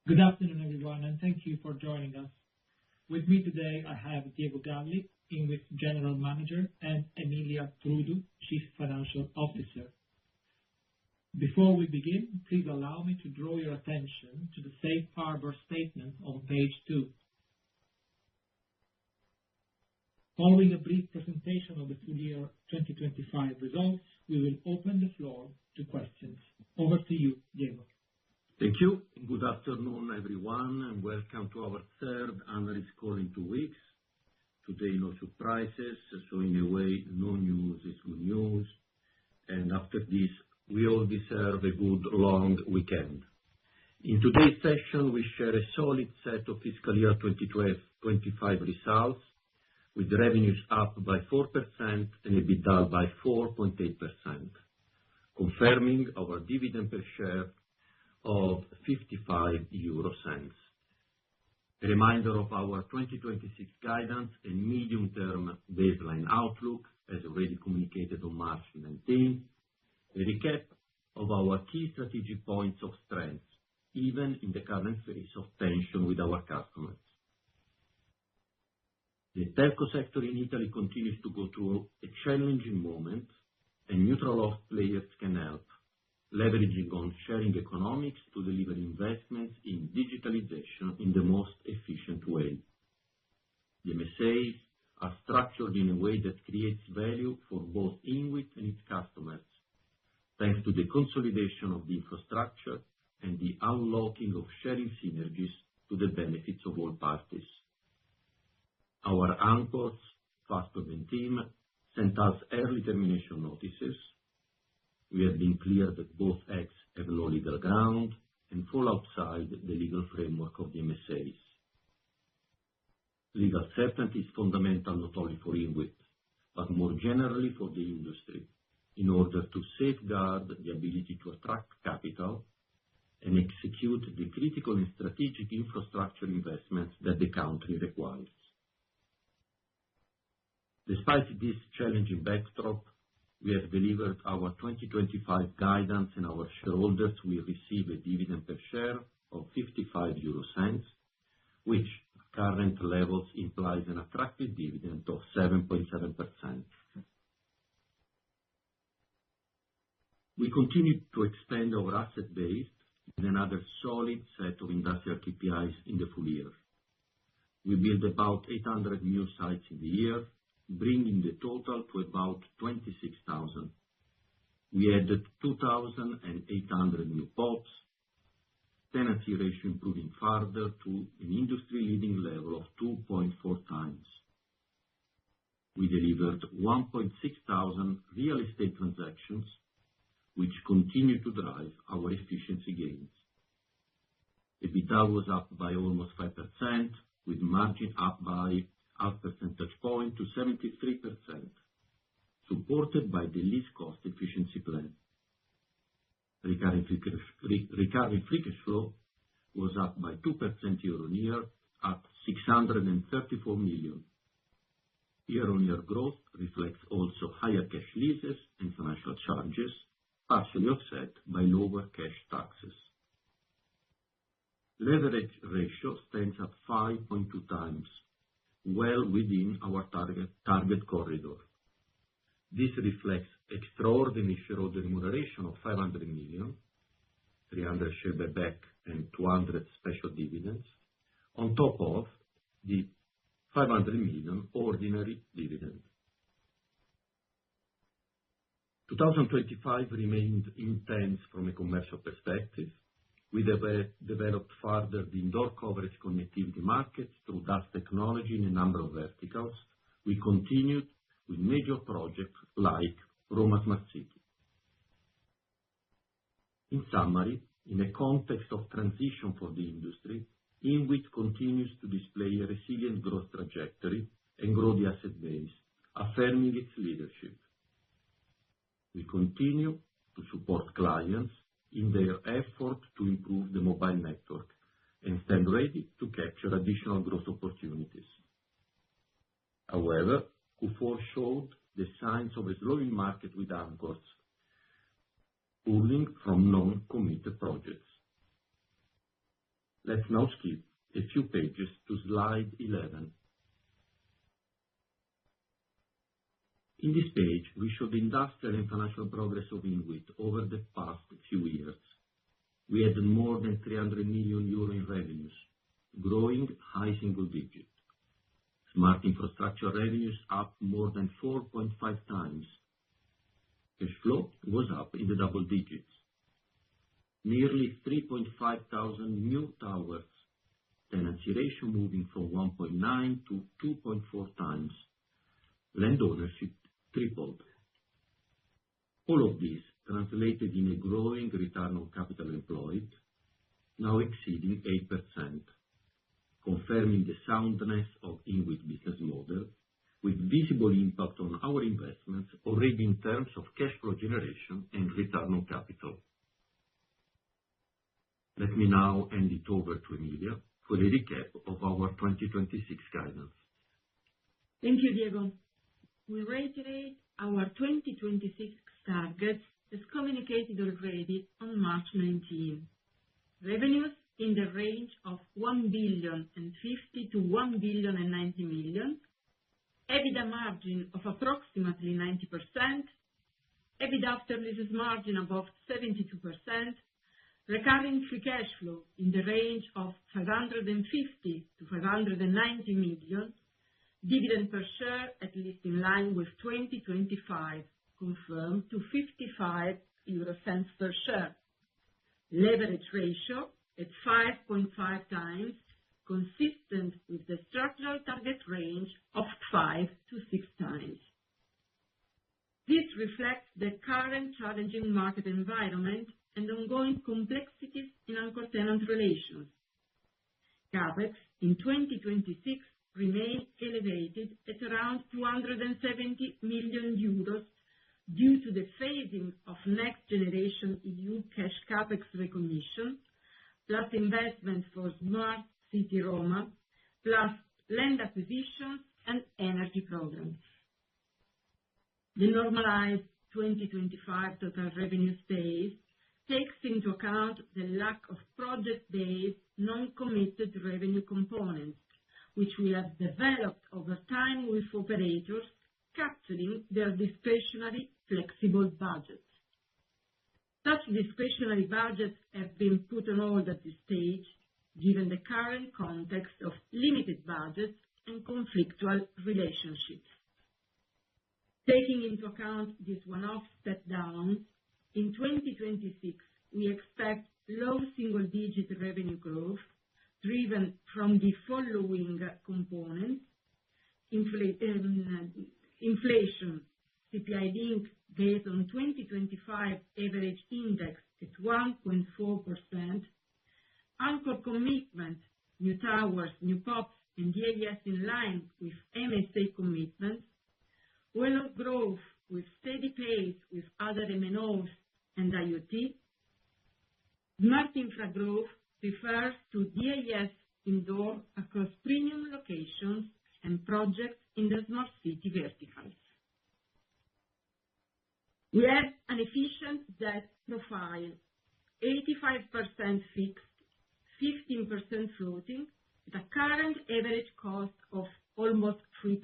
Good afternoon, everyone, and thank you for joining us. With me today, I have Diego Galli, Inwit General Manager, and Emilia Trudu, Chief Financial Officer. Before we begin, please allow me to draw your attention to the Safe Harbor statement on page 2. Following a brief presentation of the full year 2025 results, we will open the floor to questions. Over to you, Diego. Thank you. Good afternoon, everyone, and welcome to our third analyst call in 2 weeks. Today, no surprises, so in a way, no news is good news. And after this, we all deserve a good long weekend. In today's session, we share a solid set of fiscal year 2025 results, with revenues up by 4% and EBITDA by 4.8%, confirming our dividend per share of 0.55. A reminder of our 2026 guidance and medium-term baseline outlook, as already communicated on March 19, a recap of our key strategic points of strength, even in the current phase of tension with our customers. The telco sector in Italy continues to go through a challenging moment, and neutral host players can help, leveraging on sharing economics to deliver investments in digitalization in the most efficient way. The MSAs are structured in a way that creates value for both Inwit and its customers, thanks to the consolidation of the infrastructure and the unlocking of sharing synergies to the benefits of all parties. Our anchors, Fastweb and TIM, sent us early termination notices. We have been clear that both acts have no legal ground and fall outside the legal framework of the MSAs. Legal certainty is fundamental not only for Inwit, but more generally for the industry, in order to safeguard the ability to attract capital and execute the critical and strategic infrastructure investments that the country requires. Despite this challenging backdrop, we have delivered our 2025 guidance, and our shareholders will receive a dividend per share of 0.55, which at current levels implies an attractive dividend of 7.7%. We continue to expand our asset base with another solid set of industrial KPIs in the full year. We built about 800 new sites in the year, bringing the total to about 26,000. We added 2,800 new PoPs, tenancy ratio improving further to an industry-leading level of 2.4 times. We delivered 1,600 real estate transactions, which continue to drive our efficiency gains. EBITDA was up by almost 5%, with margin up by 0.5 percentage point to 73%, supported by the least cost efficiency plan. Recurring free cash flow was up by 2% year-on-year at 634 million. Year-on-year growth reflects also higher cash leases and financial charges, partially offset by lower cash taxes. Leverage ratio stands at 5.2 times, well within our target corridor. This reflects extraordinary shareholder remuneration of 500 million, 300 share buyback and 200 special dividends, on top of the 500 million ordinary dividend. 2025 remained intense from a commercial perspective. We developed further the indoor coverage connectivity markets through DAS technology in a number of verticals. We continued with major projects like Roma Smart City. In summary, in a context of transition for the industry, Inwit continues to display a resilient growth trajectory and grow the asset base, affirming its leadership. We continue to support clients in their effort to improve the mobile network and stand ready to capture additional growth opportunities. However, Q4 showed the signs of a slowing market with anchors pulling from non-committed projects. Let's now skip a few pages to slide 11. In this page, we show the industrial and financial progress of Inwit over the past few years. We had more than 300 million euro in revenues, growing high single digit. Smart infrastructure revenues up more than 4.5 times. Cash flow was up in the double digits. Nearly 3,500 new towers. Tenancy ratio moving from 1.9 to 2.4 times. Land ownership tripled. All of this translated in a growing return on capital employed, now exceeding 8%, confirming the soundness of Inwit business model, with visible impact on our investments already in terms of cash flow generation and return on capital. Let me now hand it over to Emilia for a recap of our 2026 guidance. Thank you, Diego. We reiterate our 2026 targets as communicated already on March 19. Revenues in the range of 1,050 to 1,090 million, EBITDA margin of approximately 90%, EBITDA after leases margin above 72%, recurring free cash flow in the range of 550 to 590 million, dividend per share at least in line with 2025, confirmed to 55 euro cents per share. Leverage ratio at 5.5 times, consistent with the structural target range of 5 to 6 times. This reflects the current challenging market environment and ongoing complexities in anchor tenant relations. CapEx in 2026 remain elevated at around 270 million euros due to the phasing of Next Generation EU cash CapEx recognition, plus investments for Smart City Roma, plus land acquisitions and energy programs. The normalized 2025 total revenue base takes into account the lack of project-based, non-committed revenue components, which we have developed over time with operators capturing their discretionary flexible budgets. Such discretionary budgets have been put on hold at this stage, given the current context of limited budgets and conflictual relationships. Taking into account this one-off step down, in 2026, we expect low single-digit revenue growth driven from the following components: inflation, CPI link based on 2025 average index at 1.4%, anchor commitment, new towers, new PoPs, and DAS in line with MSA commitments, well growth with steady pace with other MNOs and IoT. Smart infra growth refers to DAS indoor across premium locations and projects in the smart city verticals. We have an efficient debt profile, 85% fixed, 15% floating, with a current average cost of almost 3%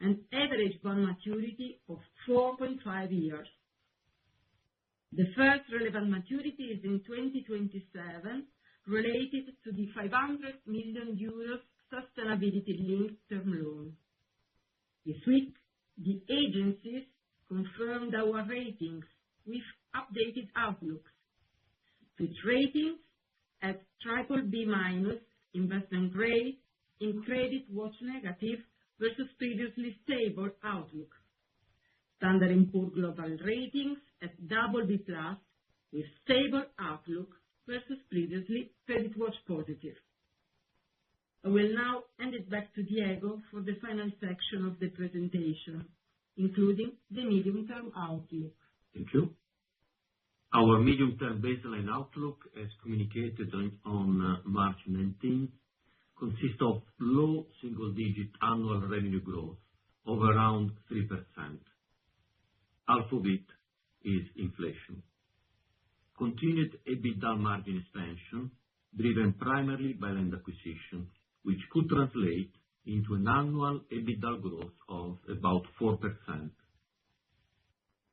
and average bond maturity of 4.5 years. The first relevant maturity is in 2027, related to the 500 million euros sustainability-linked term loan. This week, the agencies confirmed our ratings with updated outlooks. Fitch ratings at BBB- investment grade in credit watch negative versus previously stable outlook. Standard & Poor's global ratings at BB+ with stable outlook versus previously credit watch positive. I will now hand it back to Diego for the final section of the presentation, including the medium-term outlook. Thank you. Our medium-term baseline outlook, as communicated on March 19th, consists of low single-digit annual revenue growth of around 3%. Half of it is inflation. Continued EBITDA margin expansion driven primarily by land acquisition, which could translate into an annual EBITDA growth of about 4%,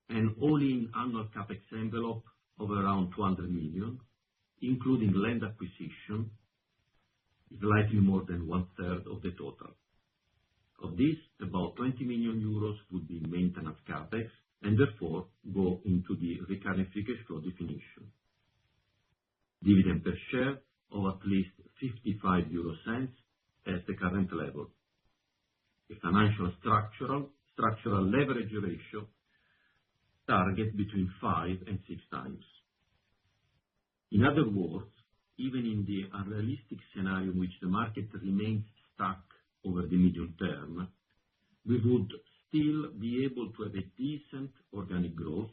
an all-in annual CapEx envelope of around 200 million, including land acquisition, slightly more than one-third of the total. Of this, about 20 million euros would be maintenance CapEx and therefore go into the recurring free cash flow definition. Dividend per share of at least 0.55 at the current level. A financial structural leverage ratio target between 5 and 6 times. In other words, even in the unrealistic scenario in which the market remains stuck over the medium term, we would still be able to have a decent organic growth,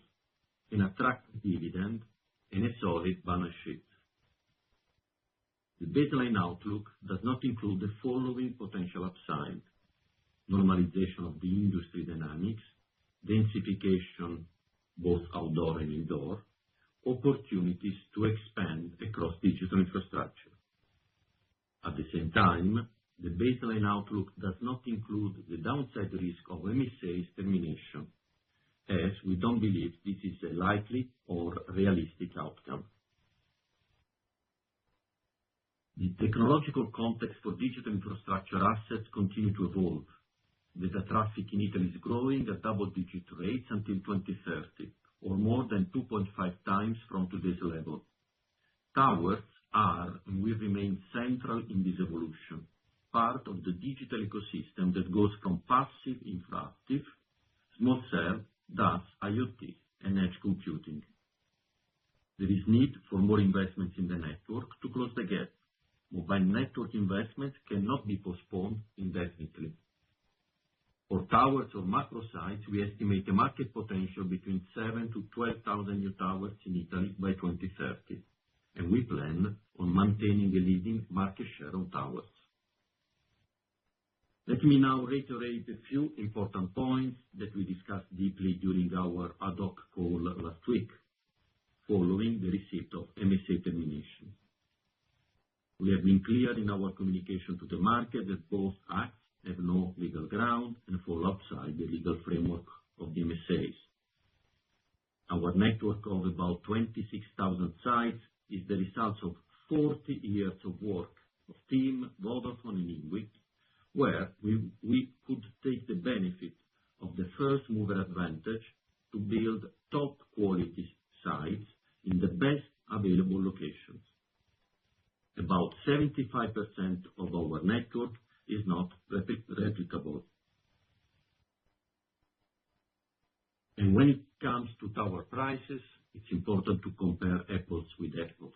an attractive dividend, and a solid balance sheet. The baseline outlook does not include the following potential upside: normalization of the industry dynamics, densification both outdoor and indoor, opportunities to expand across digital infrastructure. At the same time, the baseline outlook does not include the downside risk of MSA's termination, as we don't believe this is a likely or realistic outcome. The technological context for digital infrastructure assets continue to evolve. Data traffic in Italy is growing at double-digit rates until 2030, or more than 2.5 times from today's level. Towers are and will remain central in this evolution, part of the digital ecosystem that goes from passive infra active, small cell, DAS, IoT, and edge computing. There is need for more investments in the network to close the gap. Mobile network investments cannot be postponed indefinitely. For towers or macro sites, we estimate a market potential between 7,000 to 12,000 new towers in Italy by 2030, and we plan on maintaining a leading market share on towers. Let me now reiterate a few important points that we discussed deeply during our ad hoc call last week, following the receipt of MSA termination. We have been clear in our communication to the market that both acts have no legal ground and fall outside the legal framework of the MSAs. Our network of about 26,000 sites is the result of 40 years of work of TIM, Vodafone, and Inwit, where we could take the benefit of the first mover advantage to build top quality sites in the best available locations. About 75% of our network is not replicable. And when it comes to tower prices, it's important to compare apples with apples.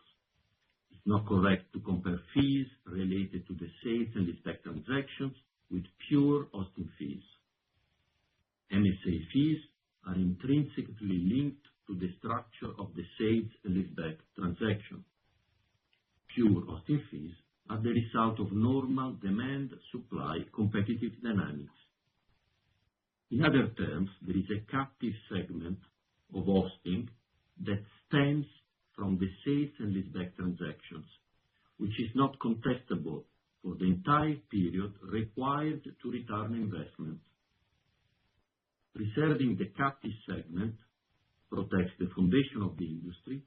It's not correct to compare fees related to the sales and leaseback transactions with pure hosting fees. MSA fees are intrinsically linked to the structure of the sales and leaseback transaction. Pure hosting fees are the result of normal demand-supply competitive dynamics. In other terms, there is a captive segment of hosting that stems from the sales and leaseback transactions, which is not contestable for the entire period required to return investment. Preserving the captive segment protects the foundation of the industry,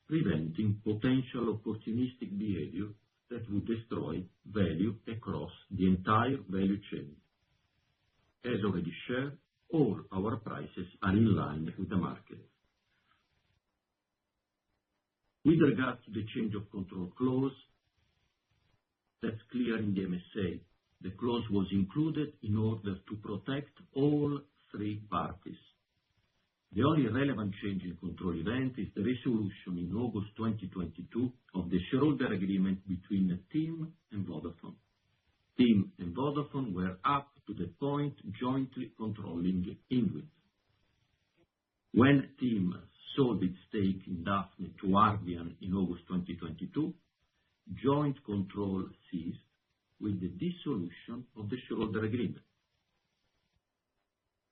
preventing potential opportunistic behavior that would destroy value across the entire value chain. As already shared, all our prices are in line with the market. With regard to the change of control clause, that's clear in the MSA. The clause was included in order to protect all three parties. The only relevant change in control event is the resolution in August 2022 of the shareholder agreement between TIM and Vodafone. TIM and Vodafone were up to the point jointly controlling Inwit. When TIM sold its stake in Daphne to Ardian in August 2022, joint control ceased with the dissolution of the shareholder agreement.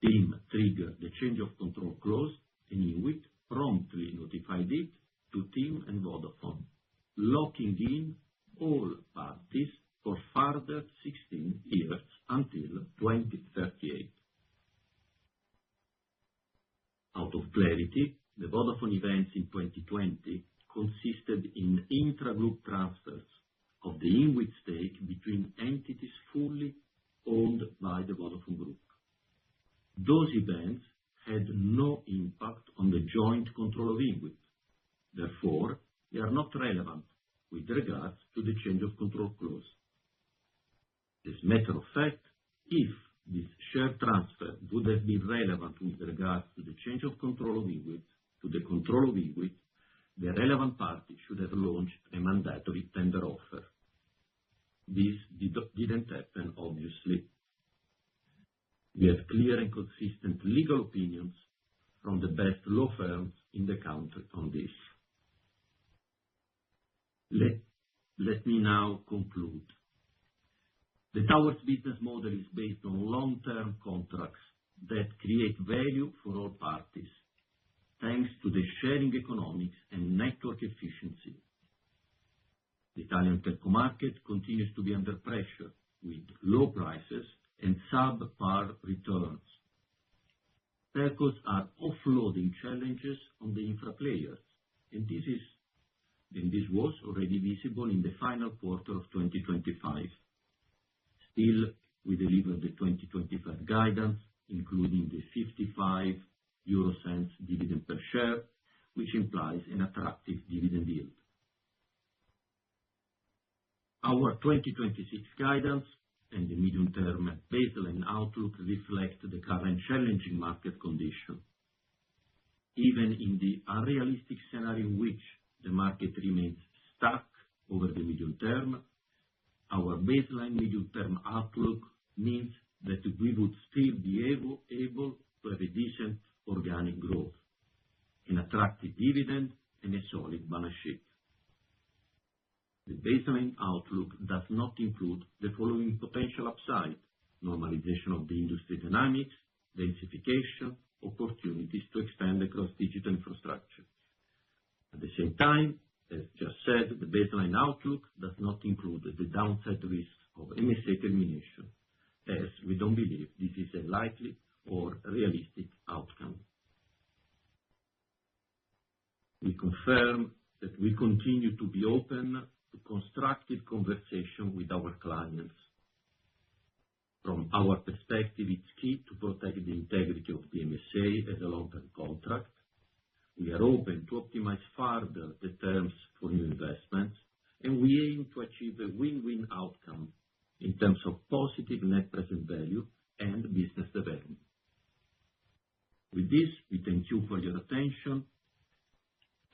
TIM triggered the change of control clause, and Inwit promptly notified it to TIM and Vodafone, locking in all parties for further 16 years until 2038. Out of clarity, the Vodafone events in 2020 consisted in intra-group transfers of the Inwit stake between entities fully owned by the Vodafone Group. Those events had no impact on the joint control of Inwit. Therefore, they are not relevant with regards to the change of control clause. As a matter of fact, if this share transfer would have been relevant with regards to the change of control of Inwit, to the control of Inwit, the relevant party should have launched a mandatory tender offer. This didn't happen, obviously. We have clear and consistent legal opinions from the best law firms in the country on this. Let me now conclude. The towers business model is based on long-term contracts that create value for all parties, thanks to the sharing economics and network efficiency. The Italian telco market continues to be under pressure with low prices and subpar returns. Telcos are offloading challenges on the infra players, and this was already visible in the final quarter of 2025. Still, we delivered the 2025 guidance, including the 0.55 dividend per share, which implies an attractive dividend yield. Our 2026 guidance and the medium-term baseline outlook reflect the current challenging market condition. Even in the unrealistic scenario in which the market remains stuck over the medium term, our baseline medium-term outlook means that we would still be able to have a decent organic growth, an attractive dividend, and a solid balance sheet. The baseline outlook does not include the following potential upside: normalization of the industry dynamics, densification, opportunities to expand across digital infrastructure. At the same time, as just said, the baseline outlook does not include the downside risks of MSA termination, as we don't believe this is a likely or realistic outcome. We confirm that we continue to be open to constructive conversation with our clients. From our perspective, it's key to protect the integrity of the MSA as a long-term contract. We are open to optimize further the terms for new investments, and we aim to achieve a win-win outcome in terms of positive net present value and business development. With this, we thank you for your attention,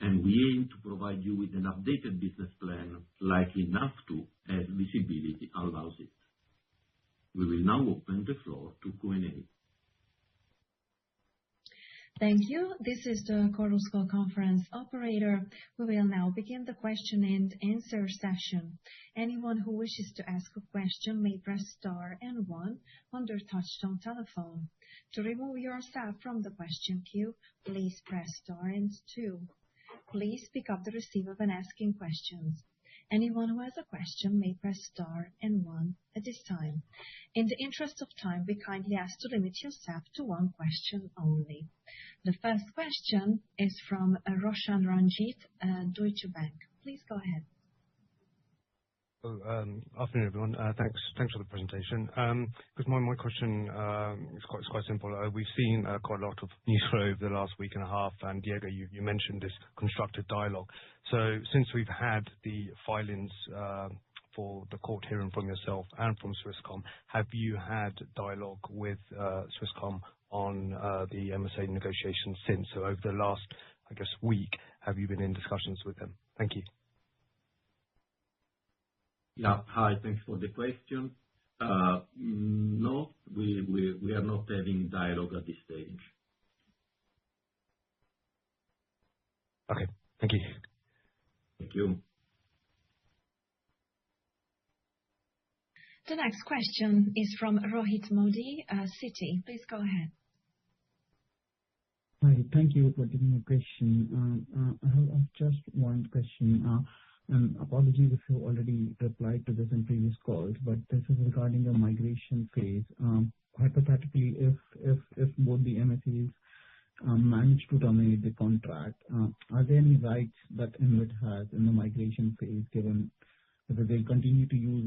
and we aim to provide you with an updated business plan, likely enough to, as visibility allows it. We will now open the floor to Q&A. Thank you. This is the Chorus Call conference operator. We will now begin the question and answer session. Anyone who wishes to ask a question may press star and one on their touchtone telephone. To remove yourself from the question queue, please press star and two. Please pick up the receiver when asking questions. Anyone who has a question may press star and one at this time. In the interest of time, we kindly ask to limit yourself to one question only. The first question is from Roshan Ranjit, Deutsche Bank. Please go ahead. Afternoon, everyone. Thanks for the presentation. Because my question is quite simple. We've seen quite a lot of news flow over the last week and a half, and Diego, you mentioned this constructive dialogue. So since we've had the filings for the court hearing from yourself and from Swisscom, have you had dialogue with Swisscom on the MSA negotiations since? So over the last, I guess, week, have you been in discussions with them? Thank you. Yeah. Hi, thanks for the question. No, we are not having dialogue at this stage. Okay. Thank you. Thank you. The next question is from Rohit Modi, Citi. Please go ahead. Hi, thank you for taking my question. I have just one question. And apologies if you already replied to this in previous calls, but this is regarding the migration phase. Hypothetically, if both the MSAs manage to terminate the contract, are there any rights that Inwit has in the migration phase, given whether they'll continue to use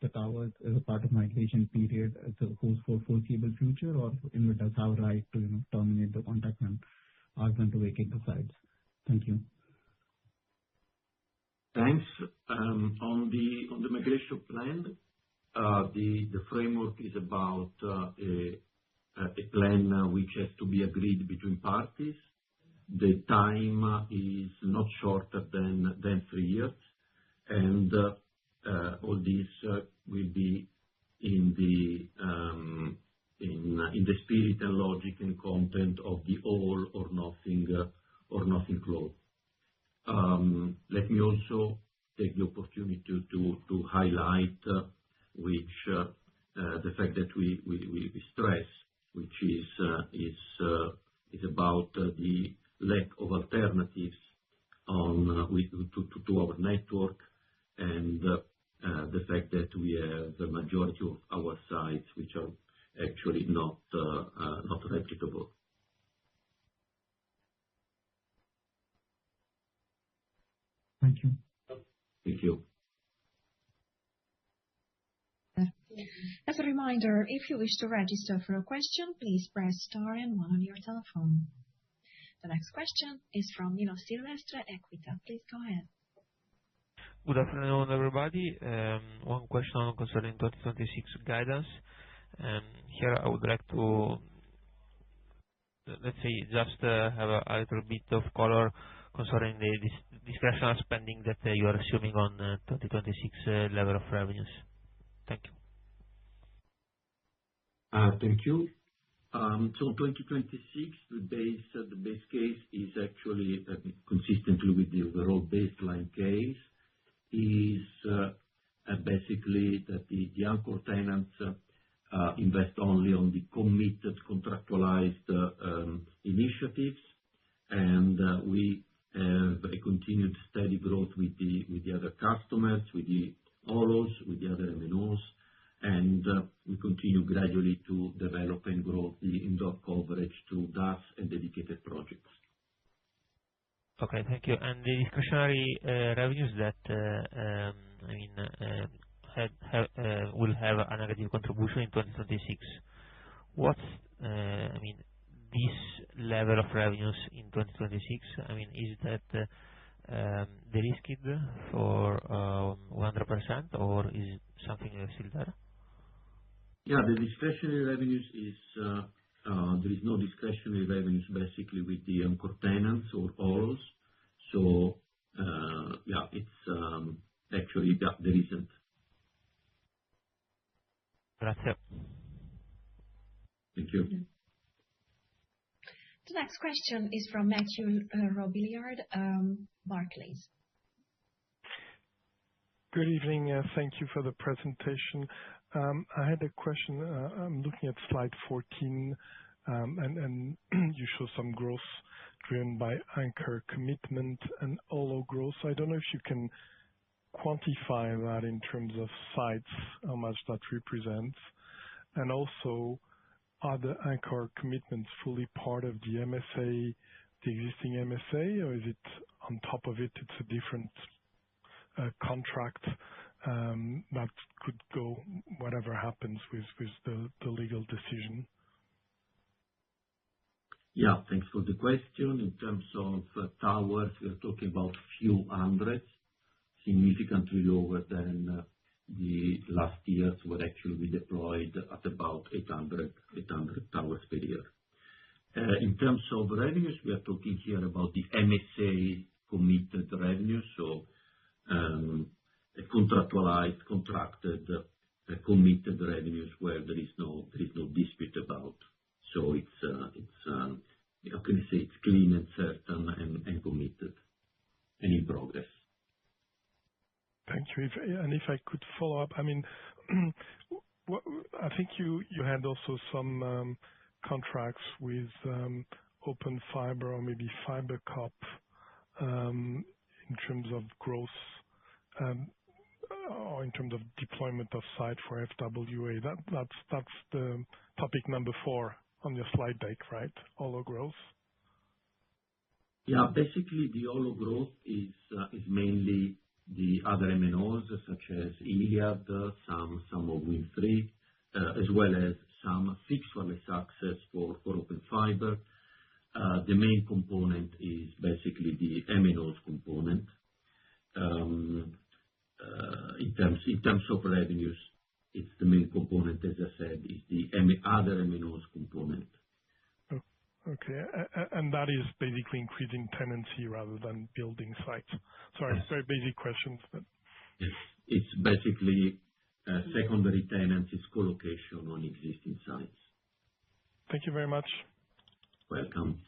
the towers as a part of migration period as a host for foreseeable future, or Inwit does have a right to terminate the contract and ask them to vacate the sites? Thank you. Thanks. On the migration plan, the framework is about a plan which has to be agreed between parties. The time is not shorter than 3 years, and all this will be in the spirit and logic and content of the all or nothing clause. Let me also take the opportunity to highlight the fact that we stress, which is about the lack of alternatives to our network, and the fact that we have the majority of our sites which are actually not replicable. Thank you. Thank you. As a reminder, if you wish to register for a question, please press star and one on your telephone. The next question is from Nino Silvestre, Equita. Please go ahead. Good afternoon, everybody. One question concerning 2026 guidance. Here I would like to, let's say, just have a little bit of color concerning the discretionary spending that you are assuming on 2026 level of revenues. Thank you. Thank you. So 2026, the base case is actually consistently with the overall baseline case, is basically that the anchor tenants invest only on the committed contractualized initiatives, and we have a continued steady growth with the other customers, with the OLOs, with the other MNOs, and we continue gradually to develop and grow the indoor coverage through DAS and dedicated projects. Okay, thank you. And the discretionary revenues that will have a negative contribution in 2026. What's this level of revenues in 2026? Is that de-risked for 100%, or is something still there? Yeah, the discretionary revenues is there is no discretionary revenues basically with the anchor tenants or OLOs. So yeah, it's actually there isn't. Grazie. Thank you. The next question is from Mathieu Robilliard, Barclays. Good evening. Thank you for the presentation. I had a question. I'm looking at slide 14, and you show some growth driven by anchor commitment and OLO growth. I don't know if you can quantify that in terms of sites, how much that represents, and also are the anchor commitments fully part of the MSA, the existing MSA, or is it on top of it? It's a different contract that could go whatever happens with the legal decision. Yeah, thanks for the question. In terms of towers, we are talking about few hundreds, significantly lower than the last years, where actually we deployed at about 800 towers per year. In terms of revenues, we are talking here about the MSA committed revenue, so contracted, committed revenues where there is no dispute about. So it's how can I say, it's clean and certain and committed and in progress. Thank you. If I could follow up, I think you had also some contracts with Open Fiber or maybe FiberCop in terms of growth or in terms of deployment of site for FWA. That's the topic number 4 on your slide deck, right? OLO growth. Yeah. Basically, the OLO growth is mainly the other MNOs, such as Iliad, some of Wind3, as well as some fixed wireless access for Open Fiber. The main component is basically the MNOs component. In terms of revenues, it's the main component, as I said, is the other MNOs component. Okay. And that is basically increasing tenancy rather than building sites. Sorry, Yes. very basic questions, but. Yes. It's basically secondary tenants, it's co-location on existing sites. Thank you very much. Welcome.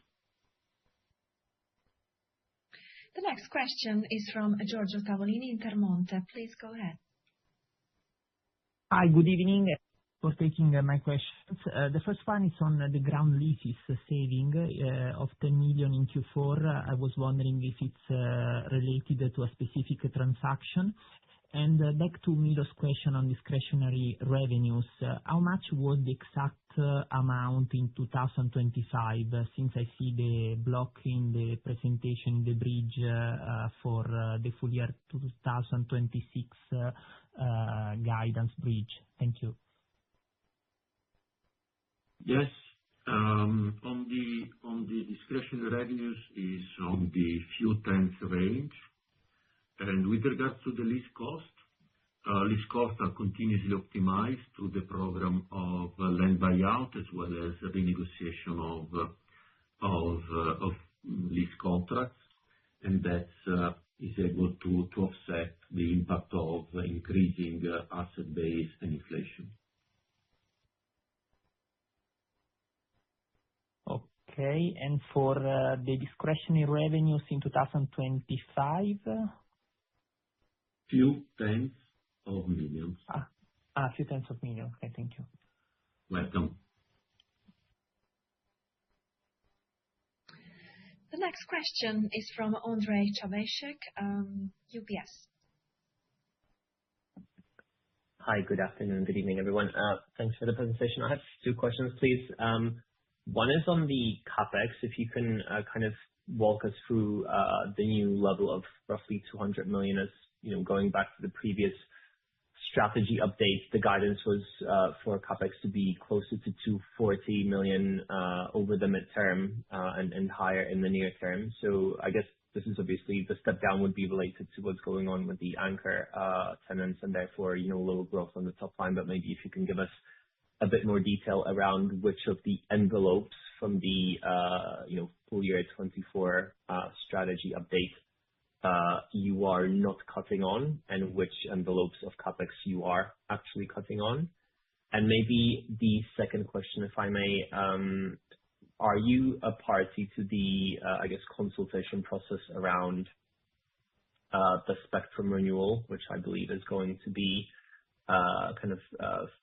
The next question is from Giorgio Tavolini, Intermonte. Please go ahead. Hi, good evening. For taking my questions. The first one is on the ground leases saving of 10 million in Q4. I was wondering if it's related to a specific transaction. And back to Milo's question on discretionary revenues, how much was the exact amount in 2025, since I see the block in the presentation, the bridge for the full year 2026 guidance bridge? Thank you. Yes. On the discretionary revenues is on the few tens range. And with regards to the lease costs are continuously optimized through the program of land buyout, as well as renegotiation of lease contracts. And that is able to offset the impact of increasing asset base and inflation. Okay. And for the discretionary revenues in 2025? Few tens of millions. Few tens of millions. Okay, thank you. Welcome. The next question is from Ondrej Cabejšek, UBS. Hi, good afternoon, good evening, everyone. Thanks for the presentation. I have 2 questions, please. One is on the CapEx. If you can kind of walk us through the new level of roughly 200 million. As you know, going back to the previous strategy update, the guidance was for CapEx to be closer to 240 million over the midterm and higher in the near term. So I guess this is obviously the step down would be related to what's going on with the anchor tenants and therefore, lower growth on the top line. But maybe if you can give us a bit more detail around which of the envelopes from the full year 2024 strategy update you are not cutting on, and which envelopes of CapEx you are actually cutting on. And maybe the second question, if I may, are you a party to the consultation process around the spectrum renewal, which I believe is going to be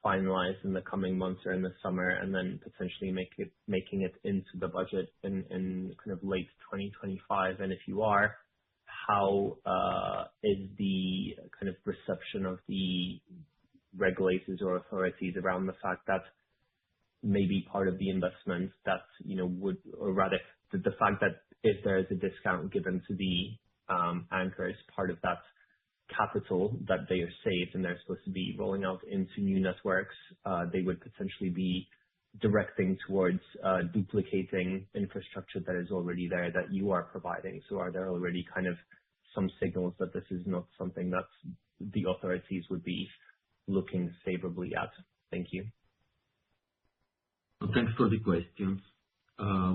finalized in the coming months or in the summer, and then potentially making it into the budget in kind of late 2025? And if you are, how is the kind of reception of the regulators or authorities around the fact that maybe part of the investment that would, or rather the fact that if there is a discount given to the anchors, part of that capital that they are saved and they're supposed to be rolling out into new networks, they would potentially be directing towards duplicating infrastructure that is already there that you are providing. So are there already kind of some signals that this is not something that the authorities would be looking favorably at? Thank you. Well, thanks for the questions.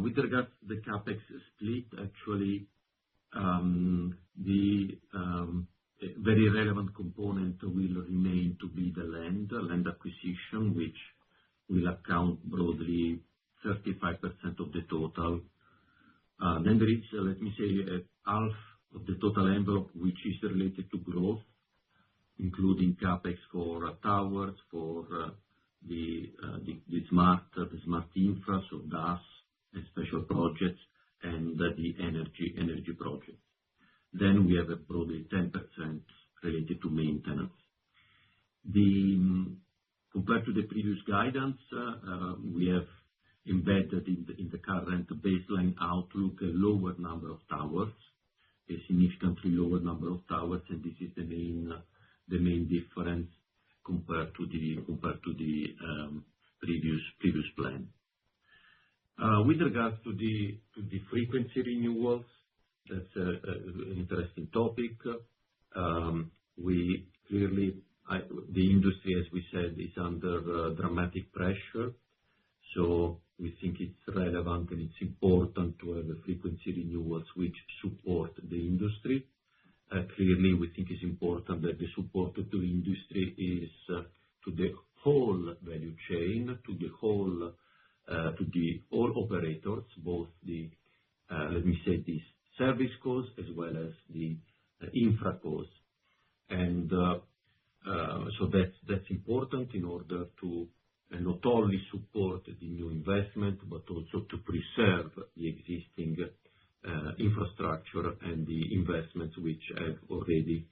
With regards to the CapEx split, actually, the very relevant component will remain to be the land acquisition, which will account broadly 35% of the total. Then there is, let me say, half of the total envelope, which is related to growth, including CapEx for towers, for the smart infra, so DAS and special projects, and the energy projects. Then we have a broadly 10% related to maintenance. Compared to the previous guidance, we have embedded in the current baseline outlook a lower number of towers, a significantly lower number of towers, and this is the main difference compared to the previous plan. With regards to the frequency renewals, that's an interesting topic. The industry, as we said, is under dramatic pressure. So we think it's relevant and it's important to have frequency renewals which support the industry. Clearly, we think it's important that the support to the industry is to the whole value chain, to all operators, both the service costs as well as the infra costs. And so that's important in order to not only support the new investment, but also to preserve the existing infrastructure and the investments which have already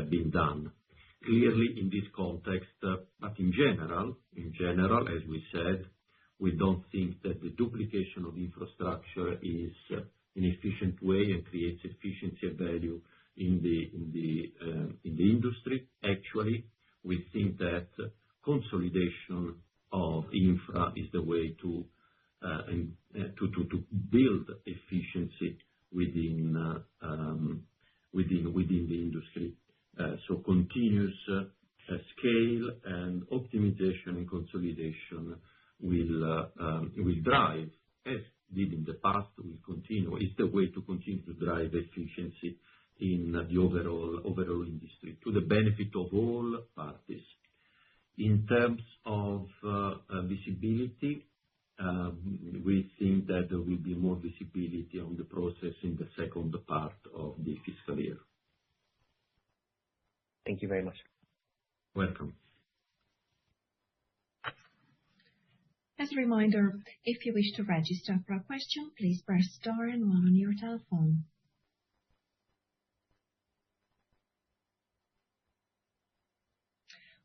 been done. Clearly, in this context, but in general, as we said, we don't think that the duplication of infrastructure is an efficient way and creates efficiency and value in the industry. Actually, we think that consolidation of infra is the way to build efficiency within the industry. So continuous scale and optimization and consolidation will drive, as did in the past, will continue. It's the way to continue to drive efficiency in the overall industry to the benefit of all parties. In terms of visibility, we think that there will be more visibility on the process in the second part of the fiscal year. Thank you very much. Welcome. As a reminder, if you wish to register for a question, please press star and 1 on your telephone.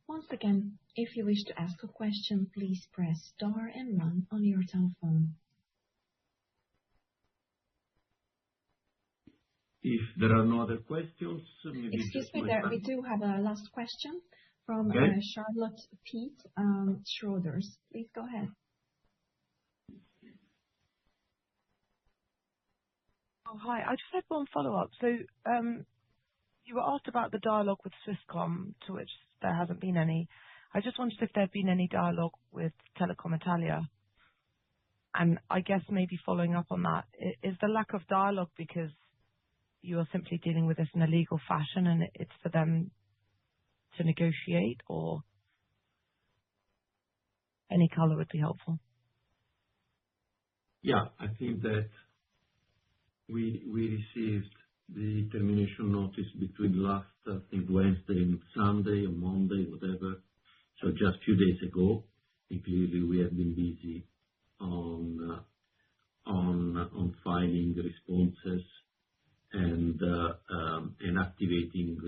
Once again, if you wish to ask a question, please press star and 1 on your telephone. If there are no other questions, maybe Excuse me, we do have a last question from Charlotte Pete Schroders. Please go ahead. Oh, hi. I just had one follow-up. So you were asked about the dialogue with Swisscom, to which there hasn't been any. I just wondered if there had been any dialogue with Telecom Italia. And I guess maybe following up on that, is the lack of dialogue because you are simply dealing with this in a legal fashion and it's for them to negotiate, or any color would be helpful? Yeah, I think that we received the termination notice between last, I think, Wednesday and Sunday or Monday, whatever. So just a few days ago, and clearly we have been busy on filing responses and activating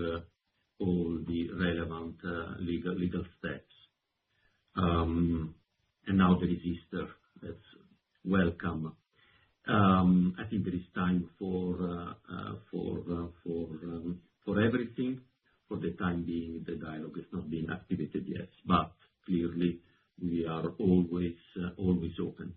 all the relevant legal steps. And now there is Easter. That's welcome. I think there is time for everything. For the time being, the dialogue has not been activated yet, but clearly we are always open.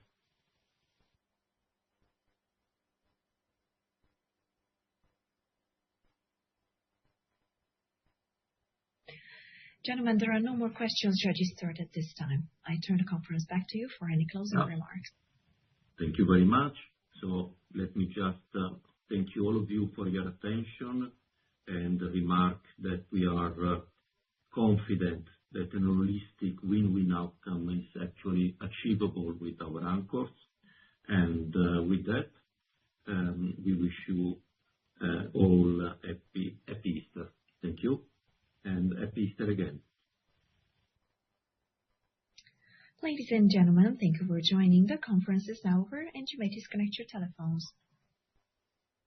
Gentlemen, there are no more questions registered at this time. I turn the conference back to you for any closing remarks. Thank you very much. So let me just thank you, all of you, for your attention and remark that we are confident that an holistic win-win outcome is actually achievable with our anchors. And with that, we wish you all happy Easter. Thank you, and happy Easter again. Ladies and gentlemen, thank you for joining. The conference is now over, and you may disconnect your telephones.